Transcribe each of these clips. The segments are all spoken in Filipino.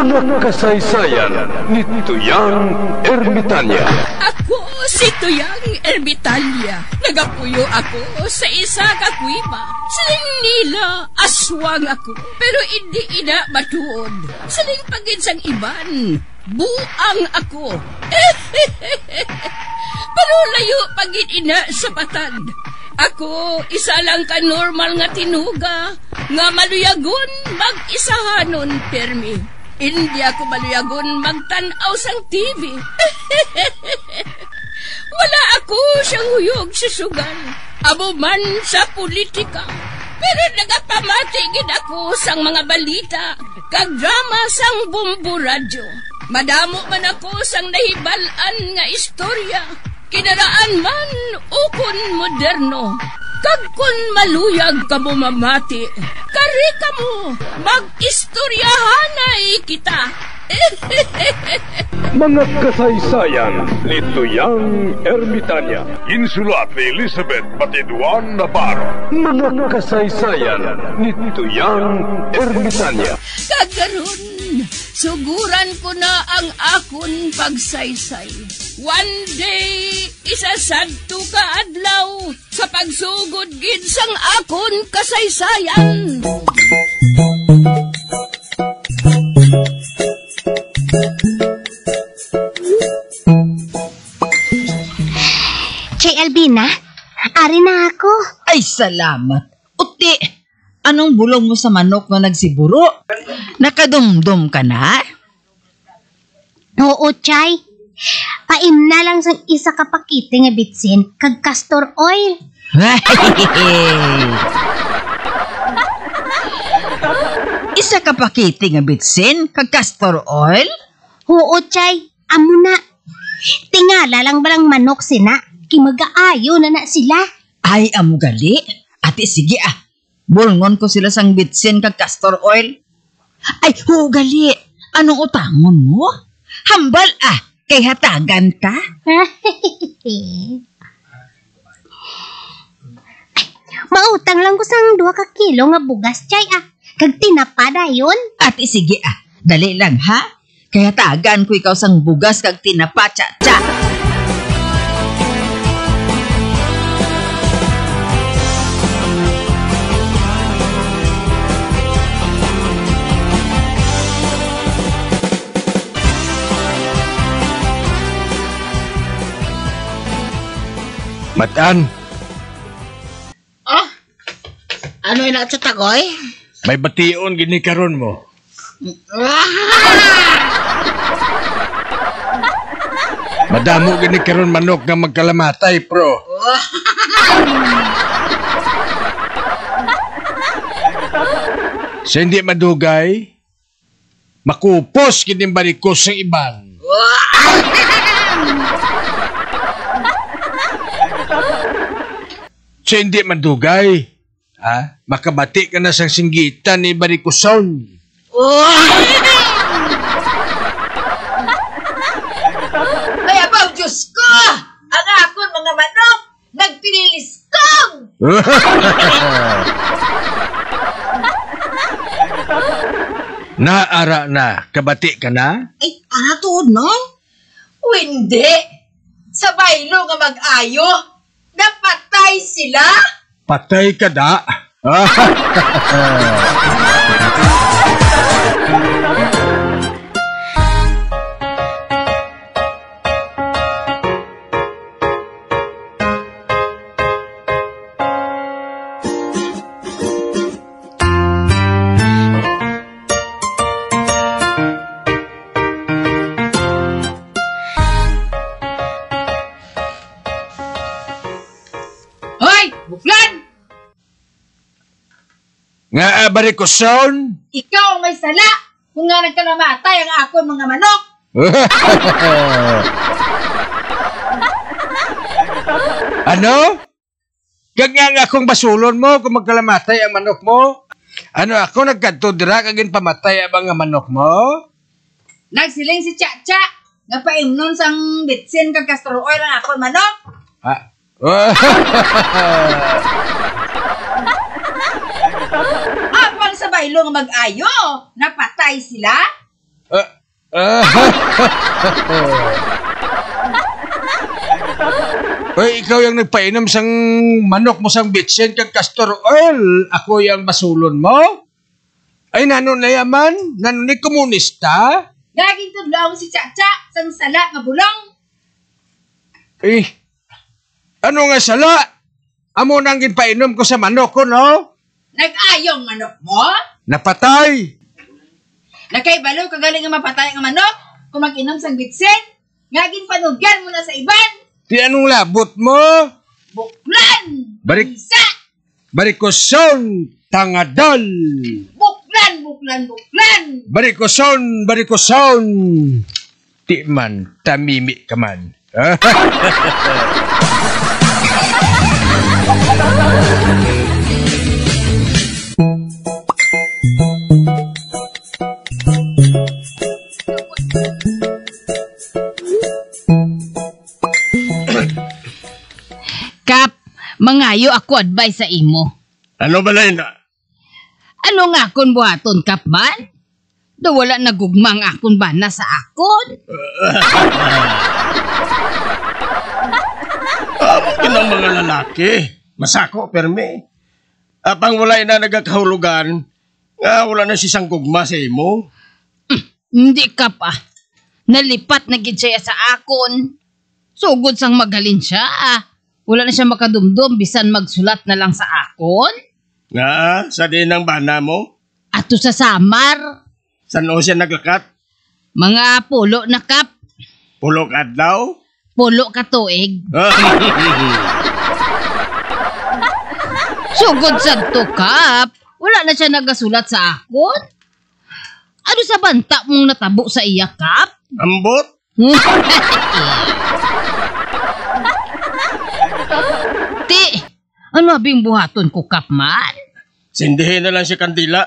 Mga kasaysayan ni Tuyang Ermitanya. Ako si Tuyang Ermitanya. Nagapuyo ako sa isa ka kuiba. Siling nila, aswang ako. Pero hindi ina matuod. Siling pagin sang iban. Buang ako. Pero layo pagin ina sa batad. Ako, isa lang ka normal nga tinuga. Nga maluyagon mag-isahanon, permi. Hindi ako maluyagon magtanaw sang TV. Wala ako siyang huyog sa sugal. Abo man sa politika. Pero nagapamati gid ako sang mga balita. Kag drama sang Bumbu Radyo. Madamo man ako sang nahibalan nga istorya. Kinaraan man ukon moderno. Kag kun maluyag ka mo mamati, kari ka mo, mag-istoryahanay kita. Mga kasaysayan ni Tuyang Ermitanya. Insulat ni Elizabeth Batiduan Navarro. Mga kasaysayan ni Tuyang Ermitanya. Kagaron, suguran ko na ang akon pagsaysay. One day, isasadto ka adlaw sa pagsugod gid sang akon kasaysayan. Chay Albina, ari na ako. Ay, salamat. Uti, anong bulong mo sa manok na nagsiburo? Nakadumdum ka na? Oo, Chay. Paim na lang sang isa ka pakite nga bitsin kag castor oil. Isa ka pakiti nga bitsin kag castor oil? Oo, Chay. Amo na. Tingala lang balang manok sina. Kimagaayo na sila. Ay, amo gali. Ate, sige bulngon ko sila sang bitsin kag castor oil. Ay, gali. Anong utangon mo? Hambal kay hatagan ka? Mautang lang ko sang 2 ka kilo nga bugas, Chay Kag tinapada yun. Ate, sige dali lang ha? Kaya tagan ko ikaw sang bugas kag tinapa, cha-cha. Matan, Ano yung natsatagoy? may bation gini karon mo. Madamo gini karon manok nga magkalamatay, pro. Sa hindi madugay, makupos gini barikos ng iban. Sa hindi madugay, makabati ka na sa singgitan ni barikuson. Ay, abaw, Diyos ko! Ang akon mga manok, nagpiniliskong! Naara na, kabati ka na? Ay, tuod no? Hindi! Sa baylo nga mag-ayo, napatay sila! Patay ka da. Buklan! Nga barikuson? Ikaw ang may sala kung nga nagkalamatay ang akon mga manok! Ano? Kag nga akong basulon mo kung magkalamatay ang manok mo? Ano ako nagkadto dira kagin pamatay ang mga manok mo? Nagsiling si Cha-Cha nga paimnon sang bitsin kag castor oil ang akon manok! Apang sa baylo nga mag-ayo, napatay sila? Oy, ikaw yung nagpainom sang manok mo sang bitsin kag castor oil. Ako yung basulon mo? Ay, nanon na yaman? Nanon ni komunista? Gaging tudlaw si Chacha sang sala nga bulong. Eh, ano nga sala? Amo nang ginpainom ko sa manok ko, no? Nag-ayong manok mo? Napatay. Nakaibalo kagaling nga mapatay ang manok kung mag-inom sang bitsin. Gaging panugyan mo na sa iban. Di anong labot mo? Buklan! Barik- Isa! Barikoson, tangadal. Buklan! Buklan! Buklan! Barikoson. Di man, tamimi ka man. Kap, mangayo ako advice sa imo. Ano ba na? Ano nga akon buhaton, Kap man? Do wala nagugmang akon bana sa akon. Kinang mga lalaki, masako, perme. Apang wala na nagakahulugan, nga wala na sisang gugma sa imo. Hindi ka pa. Nalipat na gid siya sa akon. Sugod sang magalin siya. Wala na siya makadumdum bisan magsulat na lang sa akon. Nga, sa din ang bana mo, Ato sa Samar. saan o siya naglakat? Mga pulo na, Kap. Pulok adlaw? Pulo ka tuig. Sugod sa to, Kap. Wala na siya nagasulat sa akon. Ano sa banta mong natabo sa iya, Kap? Ambot? Ti, ano abing buhaton ko, Kap man? Sindihin na lang siya kandila.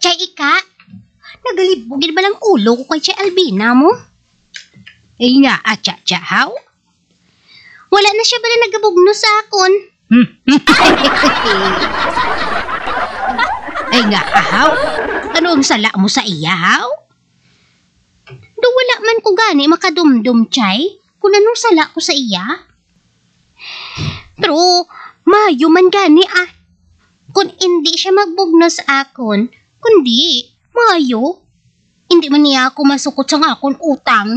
Chay ika, nagalibugin ba lang ulo ko kay Chay Albina mo? Eh nga, atya-tya, how? Wala na siya ba na nagabugno sa akon? Eh nga, ahaw? Ano ang sala mo sa iya, haw? Do wala man ko gani makadumdum, Chay, kung anong sala ko sa iya. Pero, mayo man gani Kung hindi siya magbugno sa akon, kundi, mayo, hindi man niya ako masukot sa akon utang.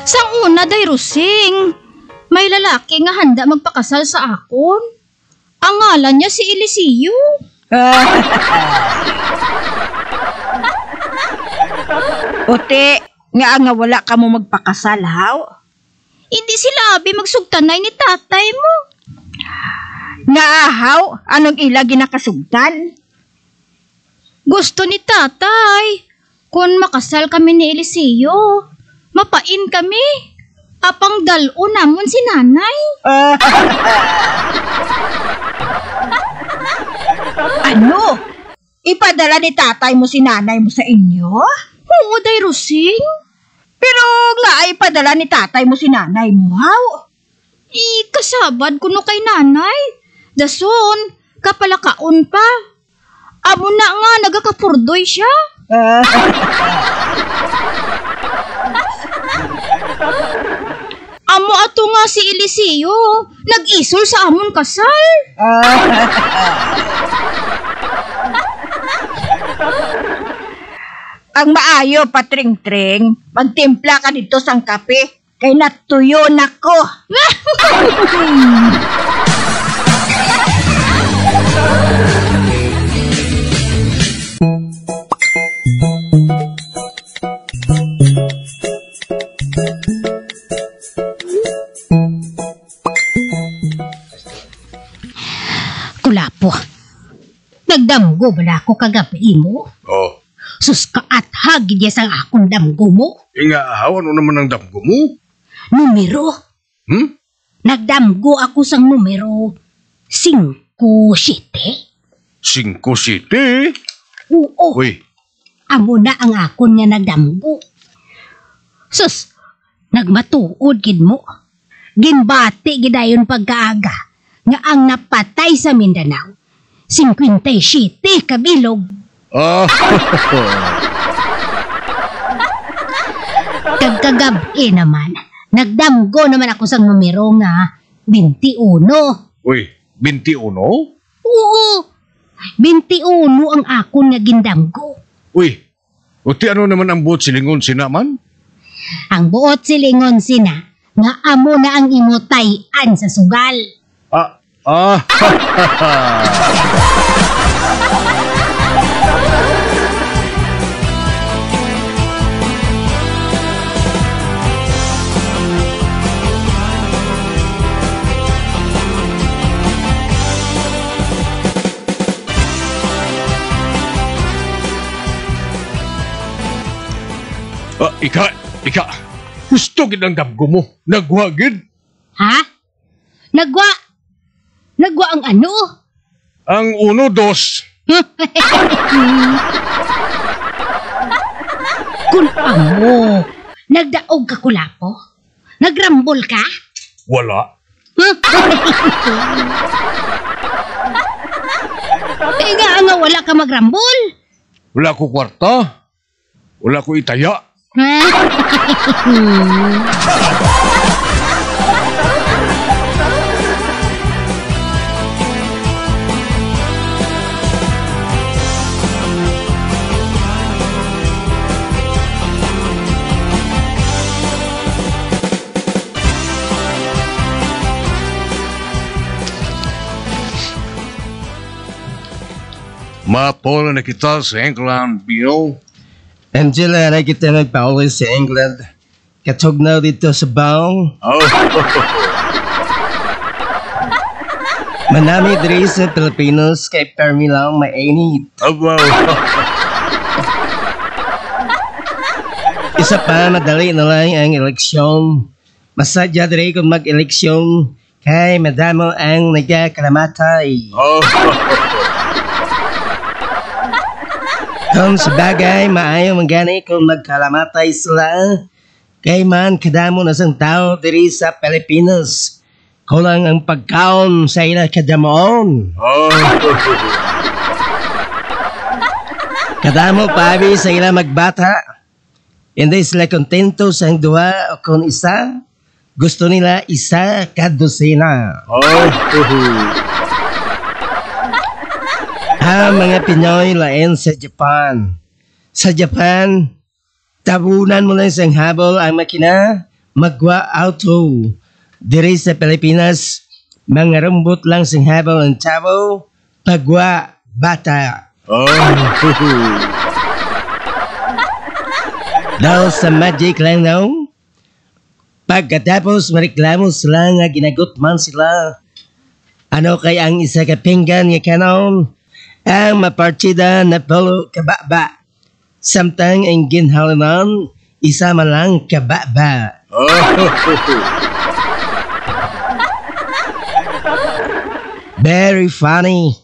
Sang una, day Rusing. May lalaki nga handa magpakasal sa akon. Ang ngalan niya si Eliseo. Ote, nga wala ka mo magpakasal, haw? Hindi sila abi magsugtanay ni tatay mo. Nga haw, anong ila ginakasugtan? Gusto ni tatay. Kung makasal kami ni Eliseo, mapain kami. Apang dalo namon si nanay. Ano? Ipadala ni tatay mo si nanay mo sa inyo? Oo, day Rusing. Pero nga ay ipadala ni tatay mo si nanay mo, haw? Kasabad ko no kay nanay. Dason, kapalakaon pa. Amo na nga, nagakapurdoy siya. Amo ato nga si Eliseo, nag-isol sa amon kasal. Ang maayo, patring-tring, magtimpla ka dito sang kape. kay natuyo nako. Kulapo. Nagdamgo bala ko kagabi mo? Oh, Sus ka at hagid ya sang akong damgo mo? ingaahawan mo naman ang damgo mo. Numero. Hmm? Nagdamgo ako sang numero 5-7. 5-7? Oo. Uy, Amo na ang akon nga nagdamgo. Sus, nagmatuod gid mo. Ginbati gidayon pagkaaga nga ang napatay sa Mindanao 57 kabilog. ah, Kagkagabi naman, nagdamgo naman ako sang numero nga 21. uy, 21? Oo, 21 ang akon nga gindamgo. Uy, uti ano naman ang buot silingon sinaman? Ang buot silingon sina nga amo na ang imutayan sa sugal. Ah, ika, gusto gid ang damgo mo. Nagwagid. Ha? Nagwa ang ano? Ang 1-2. Kung amo, nagdaog ka kulapo? Nagrambol ka? Wala. Nga nga wala ka magrambol? Wala ko kwarta. Wala ko itaya. Mapola na kita sa England, Bino. Angela, na kita nagpauli sa England. Katugnaw dito sa baong. Oh, Manami diri sa Pilipinas kay permi lang mainit. wow. Isa pa, madali na lang ang eleksyon. Masadya diri kung mag-eleksyon kay madamo ang nagkakalamatay. Oh, Kung sa bagay, maayo manggani kung magkalamatay sila. Kay man, kadamo na sang tao diri sa Pilipinas. Kulang ang pagkaon sa ila kadamoon. oh. Kadamo pabi sa ila magbata. Hindi sila kontento sa duwa o kung isa. Gusto nila isa kadosina. Ang mga Pinoy lain sa Japan. Sa Japan, tabunan mo lang sa habol ang makina, magwa auto. Diri sa Pilipinas, mga rumbot lang sa habol ang tabo, pagwa bata. Dahil sa magic lang no? Pagkatapos mareklamo sila nga ginagutman sila. Ano kaya ang isa ka pinggan nga kanon? Ang mapartida na polo kababa. Samtang ang ginhalinan, isa malang kababa. Very funny.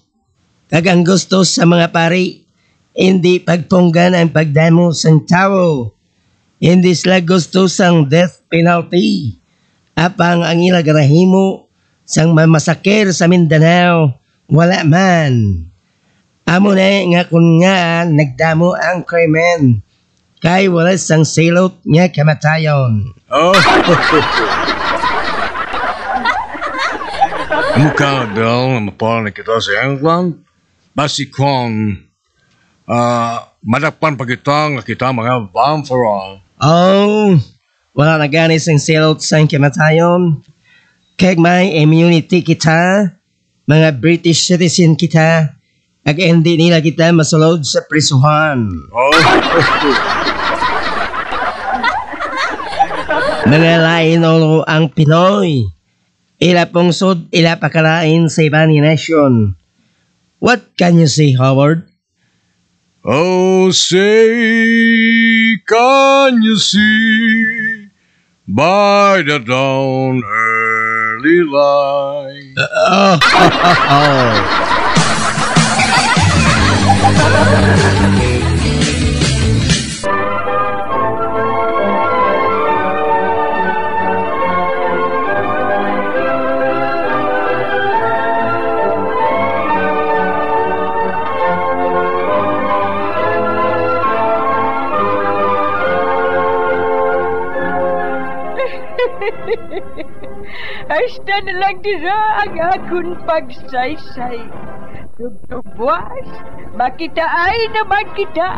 Kagang gusto sa mga pari, hindi pagpunggan ang pagdamo sang tao. Hindi sila gusto sang death penalty. Apang ang ilagarahimo sang mamasakir sa Mindanao, wala man. Amo na nga kung nga nagdamo ang krimen. Kay wala sang silot nga kamatayon. Mukha daw na mapola na kita sa England. Basi kung madakpan pa kita nga kita mga bamferal. Oh, wala na gani sang silot sang kamatayon. Kag may immunity kita, mga British citizen kita, ag hindi nila kita masulod sa prisuhan. Mga lain ulo ang Pinoy. Ila pungsod, ila pakalain sa ibang nation. What can you say, Howard? Oh, say, can you see by the dawn early light? Hasta na lang dira ang akong pagsaysay. Tugtugwas, makitaay naman kita.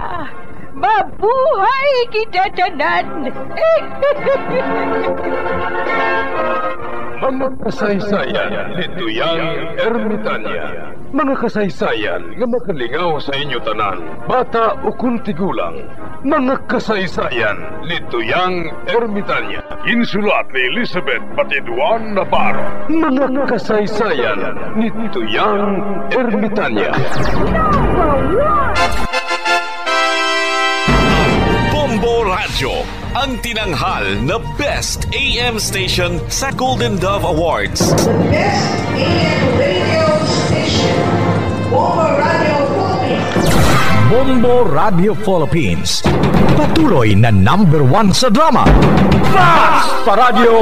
Mabuhay kita tanan. Mga kasaysayan ni Tuyang Ermitanya. Mga kasaysayan nga makalingaw sa inyo tanan, bata o kuntigulang. Mga kasaysayan ni Tuyang Ermitanya. Insulat ni Elizabeth Batiduan Navarro. Mga kasaysayan ni Tuyang Ermitanya. Bombo Radio, ang tinanghal na Best AM Station sa Golden Dove Awards. Best AM Radio Station, Bombo Radio Philippines. Bombo Radio Philippines, patuloy na #1 sa drama. Basta Radio